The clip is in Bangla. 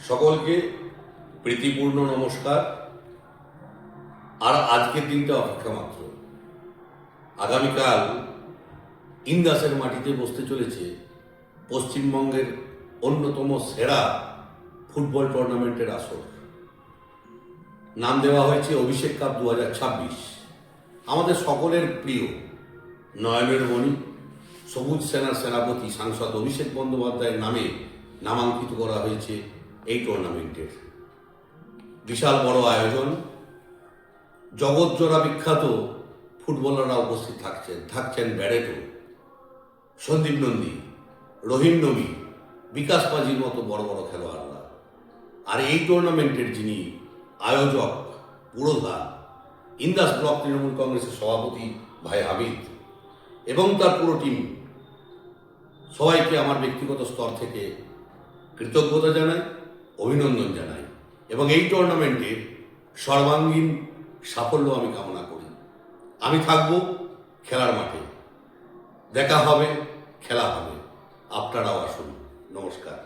সকলকে প্রীতিপূর্ণ নমস্কার। আর আজকের দিনটা অপেক্ষা মাত্র। আগামীকাল ইন্দাসের মাটিতে বসতে চলেছে পশ্চিমবঙ্গের অন্যতম সেরা ফুটবল টুর্নামেন্টের আসর। নাম দেওয়া হয়েছে অভিষেক কাপ 2026। আমাদের সকলের প্রিয় নয়নের মণি সবুজ সেনার সেনাপতি সাংসদ অভিষেক বন্দ্যোপাধ্যায়ের নামে নামাঙ্কিত করা হয়েছে এই টুর্নামেন্টের। বিশাল বড় আয়োজন, জগৎজোড়া বিখ্যাত ফুটবলাররা উপস্থিত থাকছেন ব্যারেটো, সন্দীপ নন্দী, রহিম নবী, বিকাশ পাজির মতো বড় বড় খেলোয়াড়রা। আর এই টুর্নামেন্টের যিনি আয়োজক পুরোধা, ইন্দাস ব্লক তৃণমূল কংগ্রেসের সভাপতি ভাই হামিদ এবং তার পুরো টিম, সবাইকে আমার ব্যক্তিগত স্তর থেকে কৃতজ্ঞতা জানাই, অভিনন্দন জানাই এবং এই টুর্নামেন্টের সর্বাঙ্গীন সাফল্য আমি কামনা করি। আমি থাকব খেলার মাঠে, দেখা হবে, খেলা হবে, আপনারাও আসুন। নমস্কার।